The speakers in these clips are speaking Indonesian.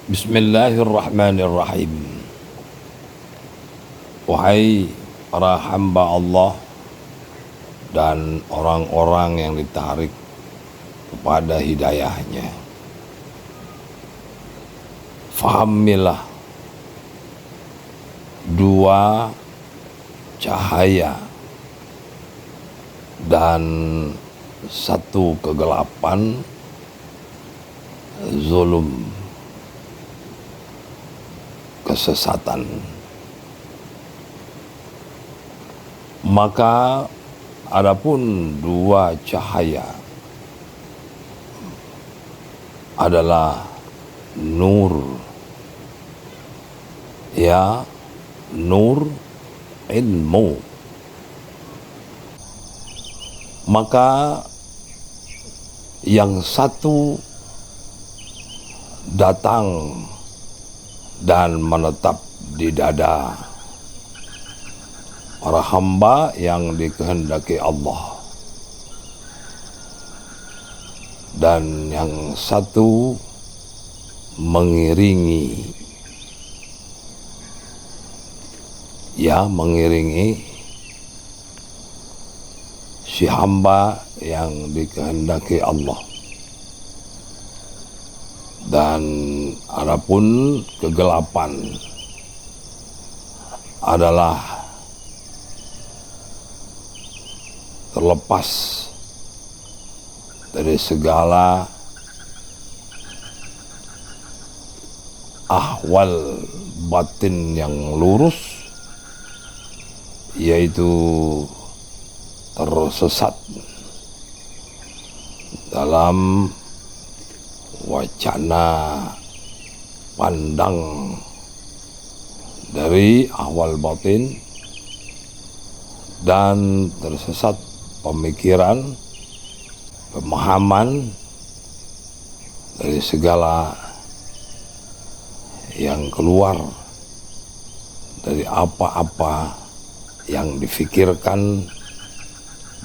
Bismillahirrahmanirrahim. Wahai para hamba Allah dan orang-orang yang ditarik kepada hidayahnya, fahamilah dua cahaya dan satu kegelapan, zulum, kesesatan. Maka adapun dua cahaya adalah nur, ya, nur ilmu. Maka yang satu datang dan menetap di dada para hamba yang dikehendaki Allah, dan yang satu mengiringi, mengiringi si hamba yang dikehendaki Allah. Dan adapun kegelapan adalah terlepas dari segala ahwal batin yang lurus, yaitu tersesat dalam wacana pandang dari ahwal batin, dan tersesat pemikiran, pemahaman dari segala yang keluar dari apa-apa yang difikirkan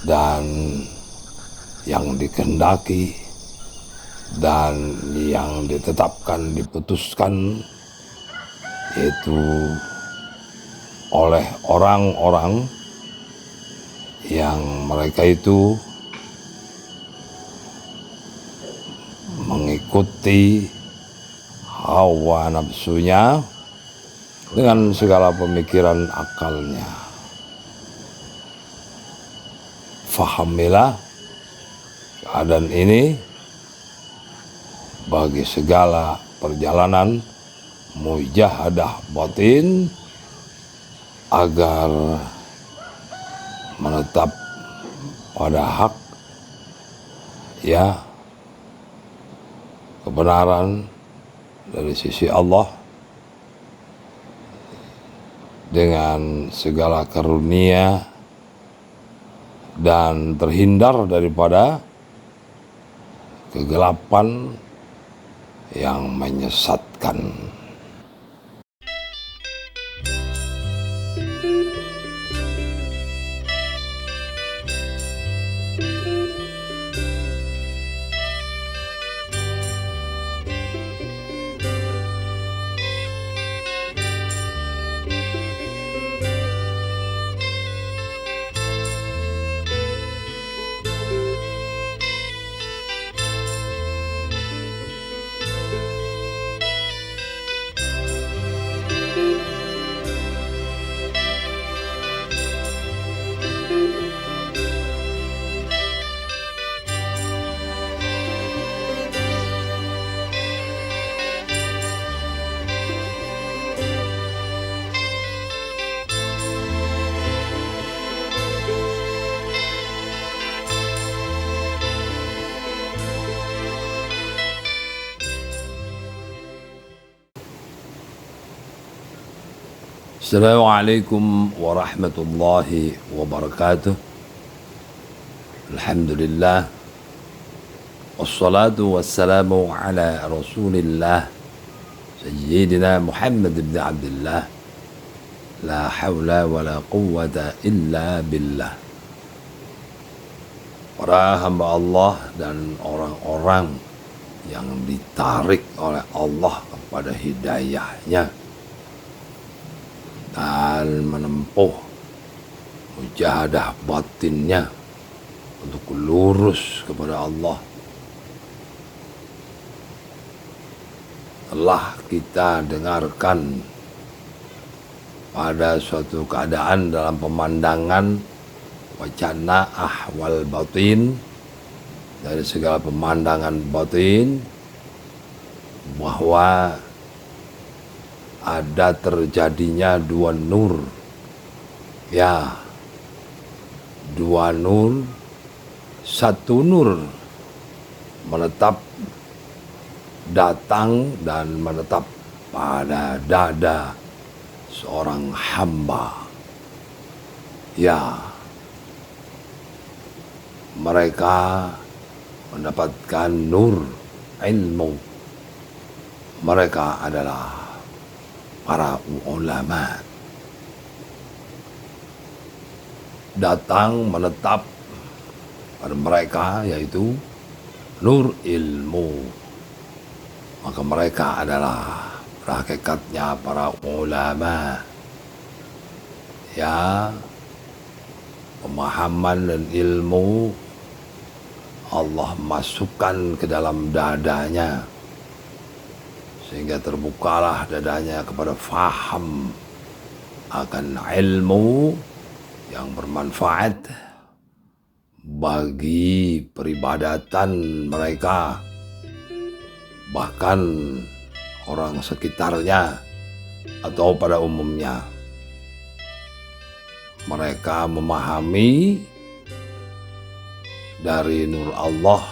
dan yang dikehendaki dan yang ditetapkan, diputuskan, yaitu oleh orang-orang yang mereka itu mengikuti hawa nafsunya dengan segala pemikiran akalnya. Fahamilah keadaan ini bagi segala perjalanan mujahadah batin agar menetap pada hak, kebenaran dari sisi Allah dengan segala karunia, dan terhindar daripada kegelapan yang menyesatkan. Assalamualaikum warahmatullahi wabarakatuh. Alhamdulillah, wassalatu wassalamu ala rasulillah Sayyidina Muhammad ibn Abdullah. La hawla wa la quwwata illa billah. Para hamba Allah dan orang-orang yang ditarik oleh Allah pada hidayahnya dan menempuh mujahadah batinnya untuk lurus kepada Allah. Telah kita dengarkan pada suatu keadaan dalam pemandangan wacana ahwal batin, dari segala pemandangan batin, bahwa ada terjadinya dua nur, ya, dua nur. Satu nur menetap datang dan menetap pada dada seorang hamba, ya, mereka mendapatkan nur ilmu. Mereka adalah para ulama, datang menetap pada mereka, yaitu nur ilmu. Maka mereka adalah hakikatnya para ulama, ya, pemahaman dan ilmu Allah masukkan ke dalam dadanya, sehingga terbukalah dadanya kepada faham akan ilmu yang bermanfaat bagi peribadatan mereka, bahkan orang sekitarnya atau pada umumnya. Mereka memahami dari nur Allah,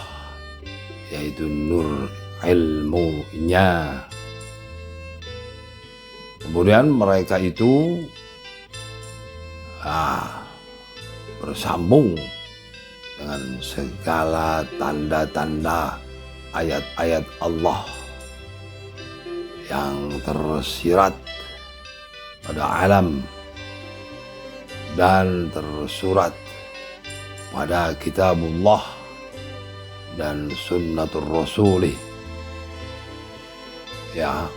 yaitu nur ilmunya. Kemudian mereka itu bersambung dengan segala tanda-tanda ayat-ayat Allah yang tersirat pada alam dan tersurat pada kitabullah dan sunnatul rasulih. Ya,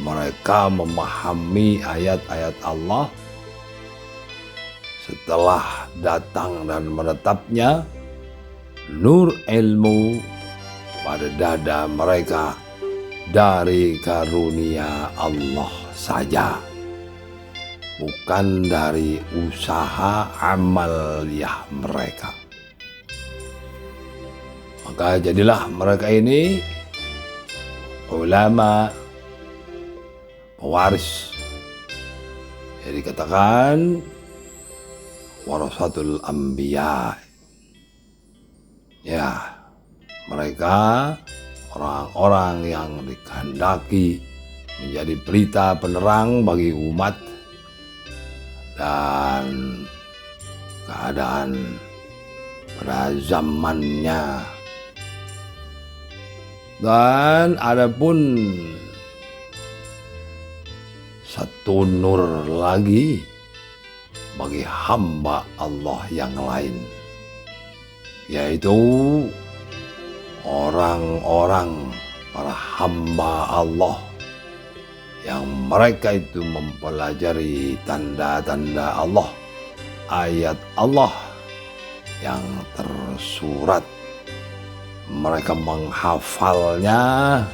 mereka memahami ayat-ayat Allah setelah datang dan menetapnya nur ilmu pada dada mereka dari karunia Allah saja, bukan dari usaha amaliyah mereka. Maka jadilah mereka ini ulama pewaris, jadi dikatakan warasatul anbiya, ya, mereka orang-orang yang dikehendaki menjadi pelita penerang bagi umat dan keadaan pada zamannya. Dan adapun satu nur lagi bagi hamba Allah yang lain, yaitu orang-orang para hamba Allah yang mereka itu mempelajari tanda-tanda Allah, ayat Allah yang tersurat. Mereka menghafalnya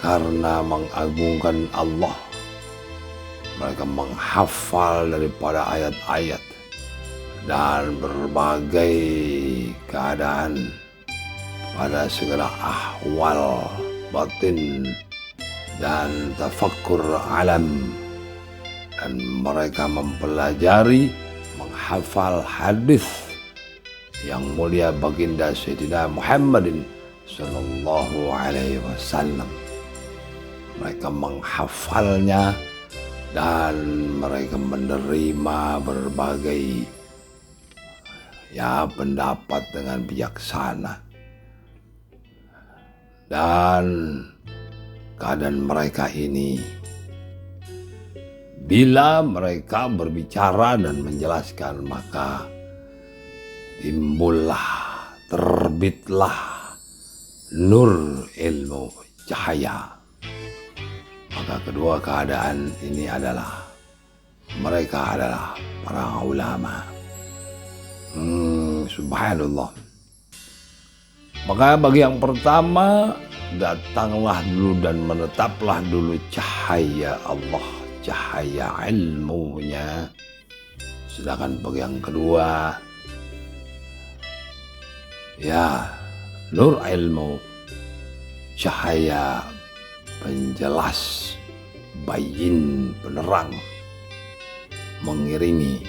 karena mengagungkan Allah. Mereka menghafal daripada ayat-ayat dan berbagai keadaan pada segala ahwal batin dan tafakkur alam. Dan mereka mempelajari, menghafal hadis yang mulia baginda Sayyidina Muhammadin sallallahu alaihi wasallam. Mereka menghafalnya dan mereka menerima berbagai pendapat dengan bijaksana. Dan keadaan mereka ini, bila mereka berbicara dan menjelaskan, maka timbullah, terbitlah nur ilmu cahaya Maka kedua keadaan ini adalah mereka adalah para ulama. Subhanallah. Maka bagi yang pertama, datanglah dulu dan menetaplah dulu cahaya Allah, cahaya ilmunya. Sedangkan bagi yang kedua, ya, nur ilmu, cahaya penjelas, bayin, penerang, mengiringi.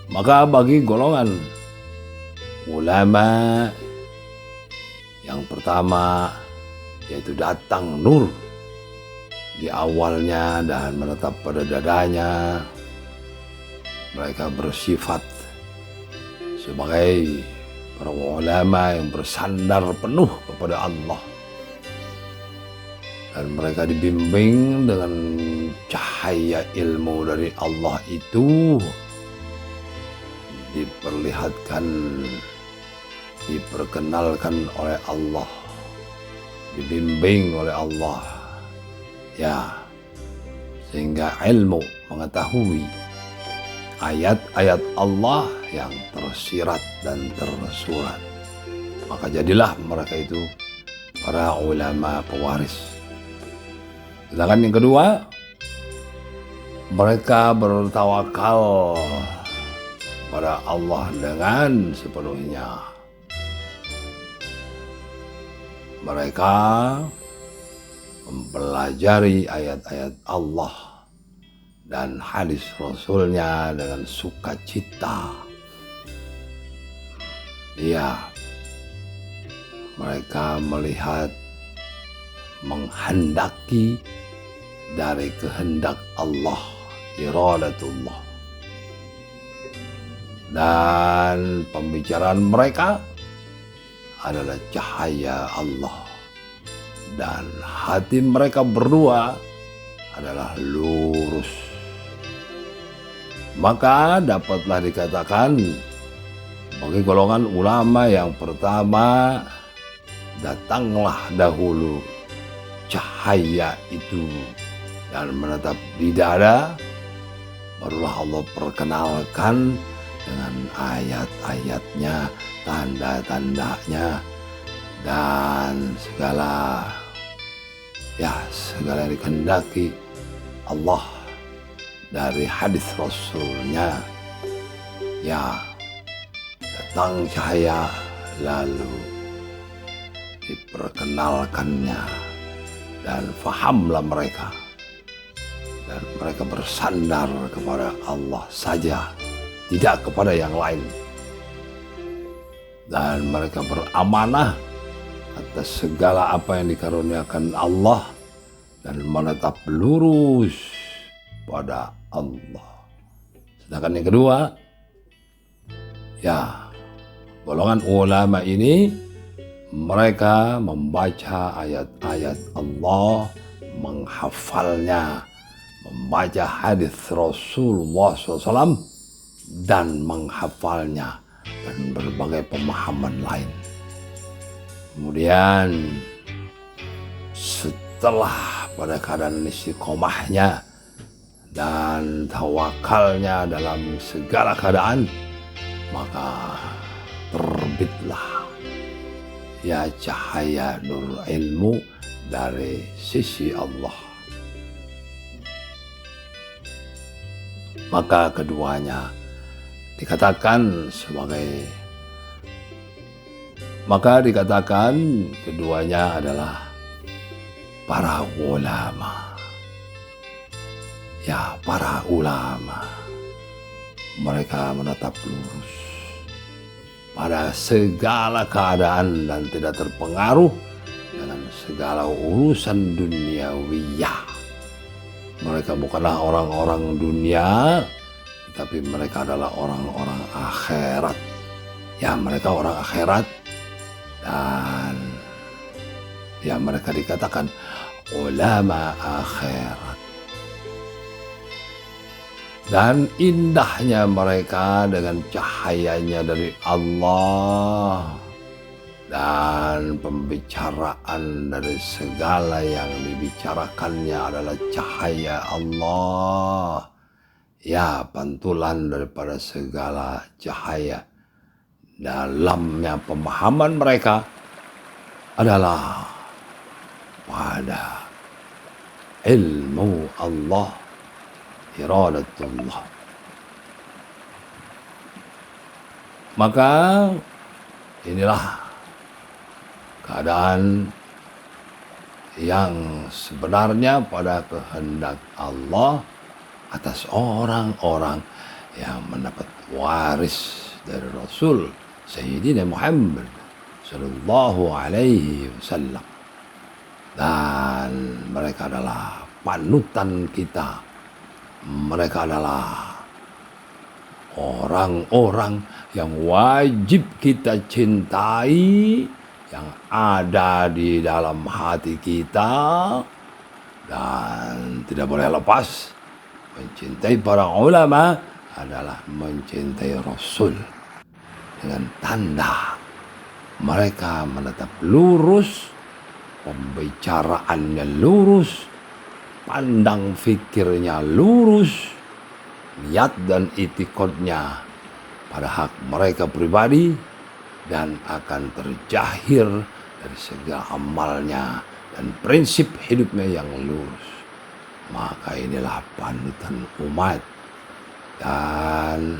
Maka bagi golongan ulama yang pertama, yaitu datang nur di awalnya dan menetap pada dadanya, mereka bersifat sebagai para ulama yang bersandar penuh kepada Allah. Dan mereka dibimbing dengan cahaya ilmu dari Allah itu, diperlihatkan, diperkenalkan oleh Allah, dibimbing oleh Allah, ya, sehingga ilmu mengetahui ayat-ayat Allah yang tersirat dan tersurat. Maka jadilah mereka itu para ulama pewaris. Sedangkan yang kedua, mereka bertawakal pada Allah dengan sepenuhnya. Mereka mempelajari ayat-ayat Allah dan hadis Rasulnya dengan sukacita. Iya, mereka melihat, menghendaki dari kehendak Allah, iradatullah. Dan pembicaraan mereka adalah cahaya Allah. Dan hati mereka berdua adalah lurus. Maka dapatlah dikatakan bagi golongan ulama yang pertama, datanglah dahulu cahaya itu dan menetap di dada, barulah Allah perkenalkan dengan ayat-ayatnya, tanda-tandanya, dan segala yang dikehendaki Allah dari hadis Rasulnya. Ya, datang cahaya lalu diperkenalkannya dan fahamlah mereka. Dan mereka bersandar kepada Allah saja, tidak kepada yang lain. Dan mereka beramanah atas segala apa yang dikaruniakan Allah dan menetap lurus pada Allah. Sedangkan yang kedua, ya, golongan ulama ini mereka membaca ayat-ayat Allah, menghafalnya, membaca hadis Rasulullah SAW dan menghafalnya, dan berbagai pemahaman lain. Kemudian setelah pada keadaan istiqomahnya dan tawakalnya dalam segala keadaan, maka terbitlah ya cahaya nur ilmu dari sisi Allah. Maka keduanya dikatakan keduanya adalah para ulama. Ya, para ulama. Mereka menetap lurus pada segala keadaan dan tidak terpengaruh dengan segala urusan duniawiyah. Mereka bukanlah orang-orang dunia, tetapi mereka adalah orang-orang akhirat. Ya, mereka orang akhirat. Dan ya, mereka dikatakan ulama akhirat. Dan indahnya mereka dengan cahayanya dari Allah, dan pembicaraan dari segala yang dibicarakannya adalah cahaya Allah. Ya, pantulan daripada segala cahaya. Dalamnya pemahaman mereka adalah pada ilmu Allah, iradatullah. Maka inilah keadaan yang sebenarnya pada kehendak Allah atas orang-orang yang mendapat waris dari Rasul Sayyidina Muhammad Sallallahu Alaihi Wasallam. Dan mereka adalah panutan kita. Mereka adalah orang-orang yang wajib kita cintai, yang ada di dalam hati kita, dan tidak boleh lepas. Mencintai para ulama adalah mencintai Rasul, dengan tanda mereka menetap lurus, pembicaraannya lurus, pandang fikirnya lurus, niat dan itikadnya pada hak mereka pribadi, dan akan terjahir dari segala amalnya dan prinsip hidupnya yang lurus. Maka inilah panutan umat, dan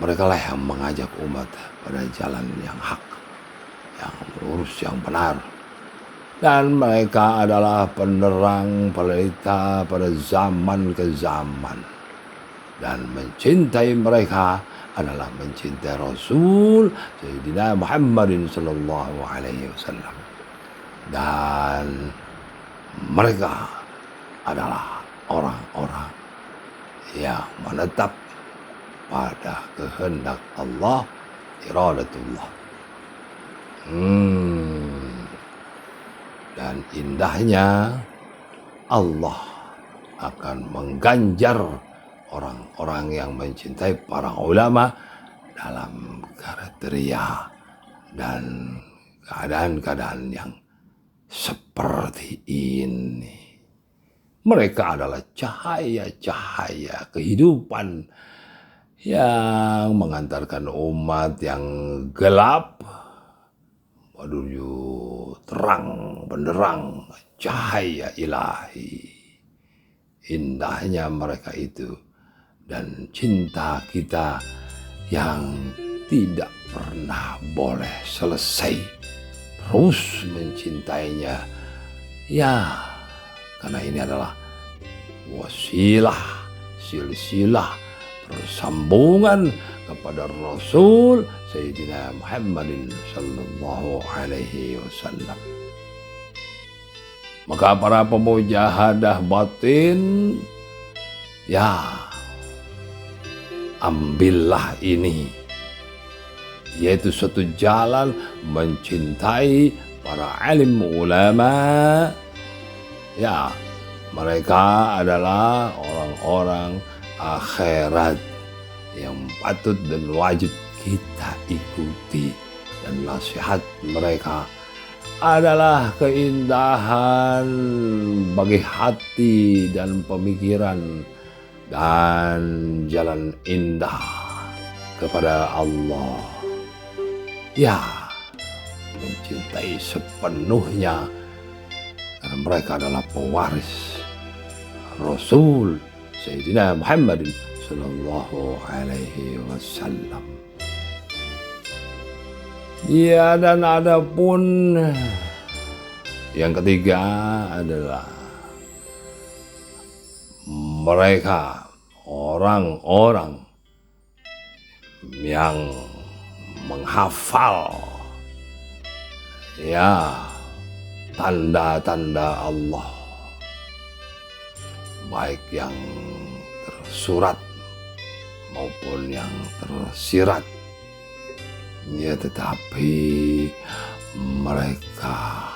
mereka lah yang mengajak umat pada jalan yang hak, yang lurus, yang benar. Dan mereka adalah penerang pelita pada zaman ke zaman. Dan mencintai mereka adalah mencintai Rasul Sayyidina Muhammadin Sallallahu Alaihi Wasallam. Dan mereka adalah orang-orang yang menetap pada kehendak Allah, iradatullah. Dan indahnya Allah akan mengganjar orang-orang yang mencintai para ulama dalam kriteria dan keadaan-keadaan yang seperti ini. Mereka adalah cahaya-cahaya kehidupan yang mengantarkan umat yang gelap menuju terang benderang cahaya ilahi. Indahnya mereka itu, dan cinta kita yang tidak pernah boleh selesai, terus mencintainya. Ya, karena ini adalah wasilah, silsilah, persambungan kepada Rasul Sayyidina Muhammadin Sallallahu Alaihi Wasallam. Maka para pemujahadah batin, ya, ambillah ini, yaitu satu jalan mencintai para alim ulama. Ya, mereka adalah orang-orang akhirat yang patut dan wajib kita ikuti, dan nasihat mereka adalah keindahan bagi hati dan pemikiran, dan jalan indah kepada Allah. Ya, mencintai sepenuhnya, karena mereka adalah pewaris Rasul Sayyidina Muhammadin Sallallahu Alaihi Wasallam. Ya, dan ada pun yang ketiga adalah mereka orang-orang yang menghafal, ya, tanda-tanda Allah, baik yang tersurat maupun yang tersirat. Ya, tetapi mereka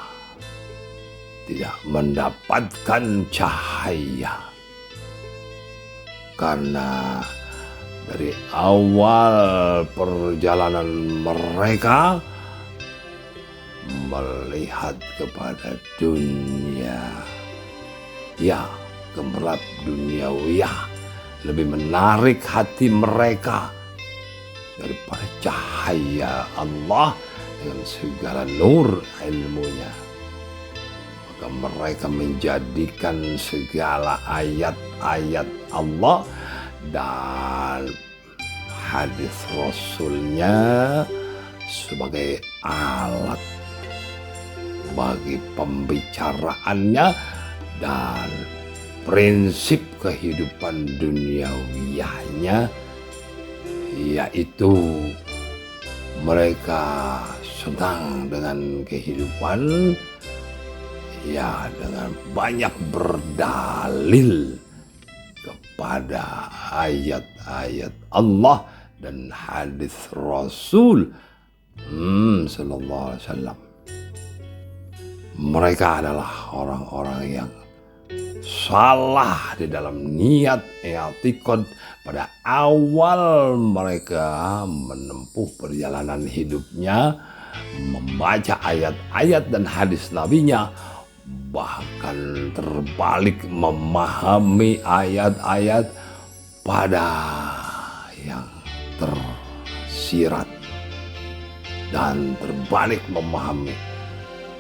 tidak mendapatkan cahaya, karena dari awal perjalanan mereka melihat kepada dunia, ya, gemerlap duniawiyah lebih menarik hati mereka daripada cahaya Allah dengan segala nur ilmunya. Maka mereka menjadikan segala ayat-ayat Allah dan hadis Rasulnya sebagai alat bagi pembicaraannya dan prinsip kehidupan duniawiyahnya, yaitu mereka senang dengan kehidupan, ya, dengan banyak berdalil kepada ayat-ayat Allah dan hadis Rasul sallallahu alaihi wasallam. Mereka adalah orang-orang yang salah di dalam niat i'tiqad pada awal mereka menempuh perjalanan hidupnya, membaca ayat-ayat dan hadis nabinya, bahkan terbalik memahami ayat-ayat pada yang tersirat dan terbalik memahami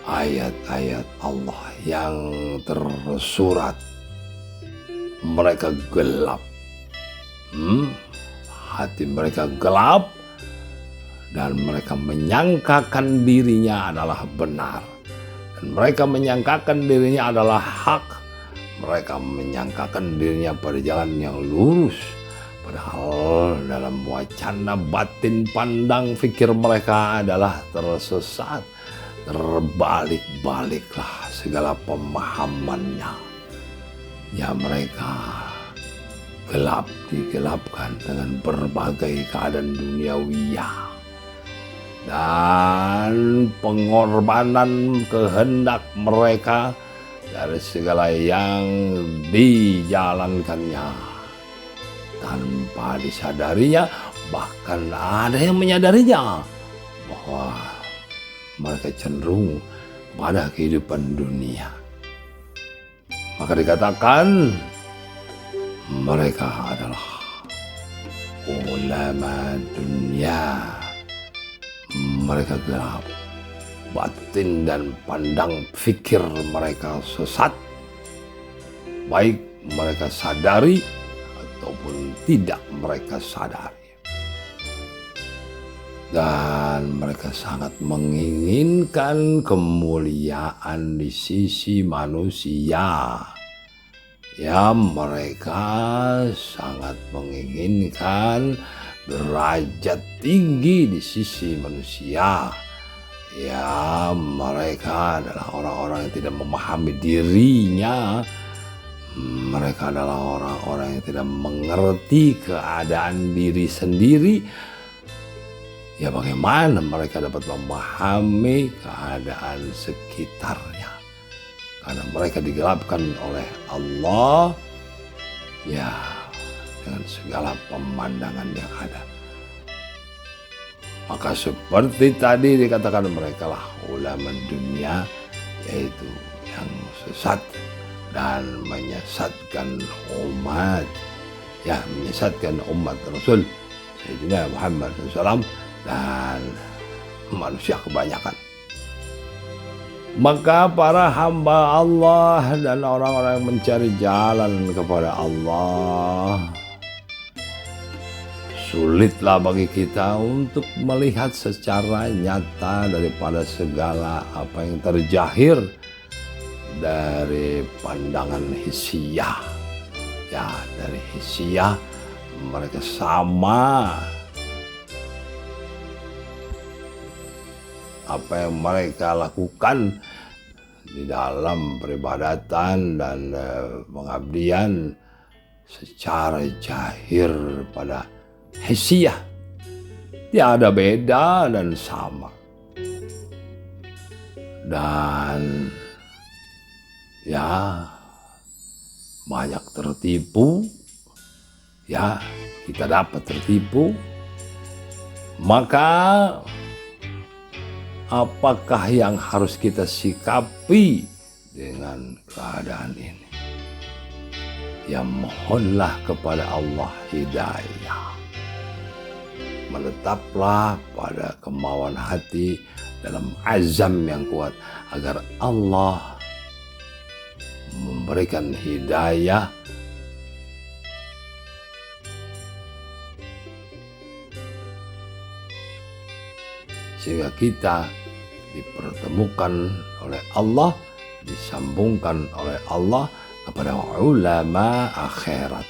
ayat-ayat Allah yang tersurat. Mereka gelap, hati mereka gelap, dan mereka menyangkakan dirinya adalah benar, dan mereka menyangkakan dirinya adalah hak. Mereka menyangkakan dirinya pada jalan yang lurus, padahal dalam wacana batin pandang fikir mereka adalah tersesat. Terbalik-baliklah segala pemahamannya. Ya, mereka digelapkan dengan berbagai keadaan duniawiyah dan pengorbanan kehendak mereka dari segala yang dijalankannya tanpa disadarinya. Bahkan ada yang menyadarinya bahwa mereka cenderung pada kehidupan dunia. Maka dikatakan mereka adalah ulama dunia. Mereka gelap, batin dan pandang fikir mereka sesat, baik mereka sadari ataupun tidak mereka sadari. Dan mereka sangat menginginkan kemuliaan di sisi manusia. Ya, mereka sangat menginginkan derajat tinggi di sisi manusia. Ya, mereka adalah orang-orang yang tidak memahami dirinya. Mereka adalah orang-orang yang tidak mengerti keadaan diri sendiri. Ya, bagaimana mereka dapat memahami keadaan sekitarnya? Karena mereka digelapkan oleh Allah, ya, dengan segala pemandangan yang ada. Maka seperti tadi dikatakan, mereka lah ulama dunia, yaitu yang sesat dan menyesatkan umat, ya, menyesatkan umat Rasul Sayyidina Muhammad SAW dan manusia kebanyakan. Maka para hamba Allah dan orang-orang yang mencari jalan kepada Allah, sulitlah bagi kita untuk melihat secara nyata daripada segala apa yang terjahir dari pandangan hissiyah. Ya, dari hissiyah mereka sama. Apa yang mereka lakukan di dalam peribadatan dan pengabdian secara jahir pada hissiyah tiada beda dan sama. Dan ya, banyak tertipu, ya, kita dapat tertipu. Maka apakah yang harus kita sikapi dengan keadaan ini? Ya mohonlah kepada Allah hidayah. Menetaplah pada kemauan hati dalam azam yang kuat agar Allah memberikan hidayah sehingga kita dipertemukan oleh Allah, disambungkan oleh Allah kepada ulama akhirat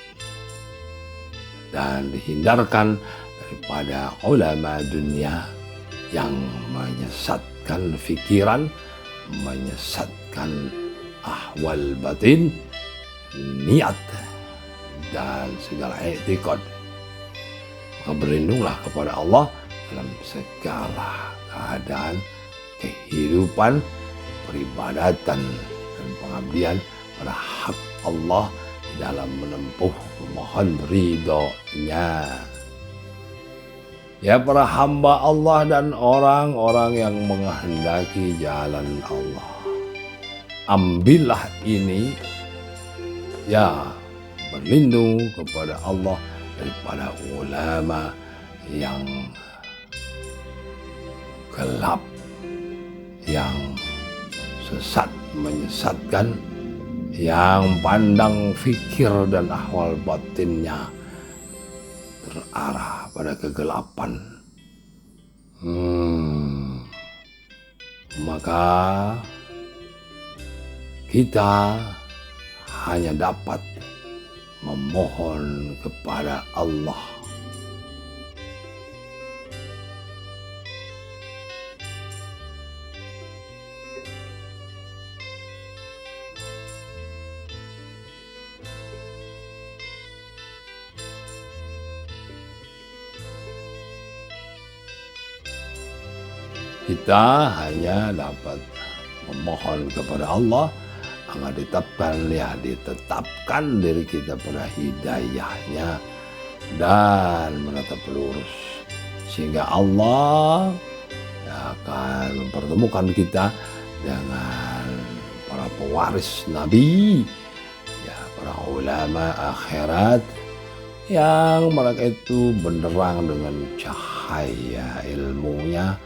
dan dihindarkan daripada ulama dunia yang menyesatkan fikiran, menyesatkan ahwal batin, niat dan segala etikad. Maka berlindunglah kepada Allah dalam segala keadaan kehidupan, peribadatan dan pengabdian pada hak Allah di dalam menempuh memohon ridho-Nya. Ya para hamba Allah dan orang-orang yang menghendaki jalan Allah, ambillah ini, ya berlindung kepada Allah daripada ulama yang gelap, yang sesat, menyesatkan, yang pandang fikir dan ahwal batinnya terarah pada kegelapan. Maka kita hanya dapat memohon kepada Allah. Kita hanya dapat memohon kepada Allah agar ditetapkan diri kita pada hidayahnya dan menatap lurus, sehingga Allah akan mempertemukan kita dengan para pewaris Nabi, ya para ulama akhirat yang mereka itu benderang dengan cahaya ilmunya,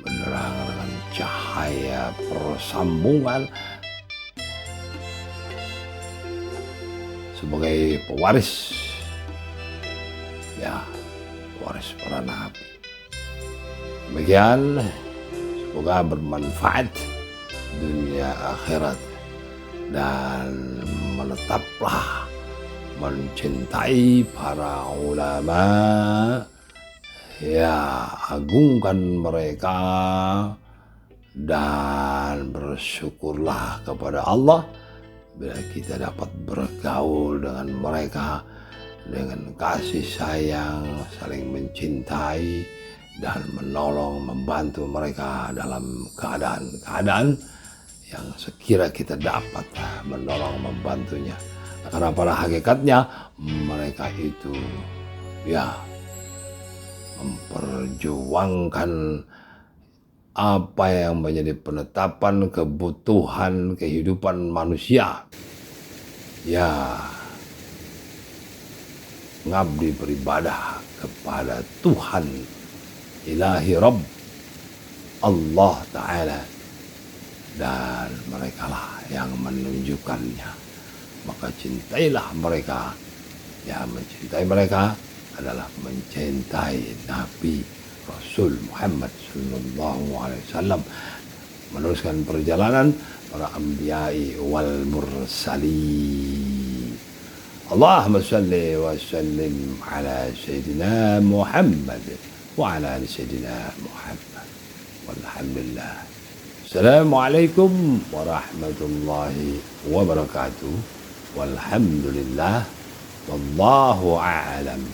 benderang dengan cahaya persambungan sebagai pewaris, ya pewaris para nabi. Demikian, semoga bermanfaat dunia akhirat dan menetaplah mencintai para ulama, ya agungkan mereka dan bersyukurlah kepada Allah bila kita dapat bergaul dengan mereka dengan kasih sayang, saling mencintai dan menolong, membantu mereka dalam keadaan-keadaan yang sekira kita dapat menolong, membantunya. Karena pada hakikatnya mereka itu ya memperjuangkan apa yang menjadi penetapan kebutuhan kehidupan manusia. Ya, ngabdi beribadah kepada Tuhan Ilahi Rabb Allah Ta'ala, dan merekalah yang menunjukkannya. Maka cintailah mereka. Ya, mencintai mereka adalah mencintai Nabi Rasul Muhammad sallallahu alaihi wasallam, meneruskan perjalanan para anbiya'i wal mursalin. Allahumma salli wa sallim ala sayyidina Muhammad wa ala ali sayyidina Muhammad. Walhamdulillah. Assalamualaikum warahmatullahi wabarakatuh. Walhamdulillah. Wallahu a'lam.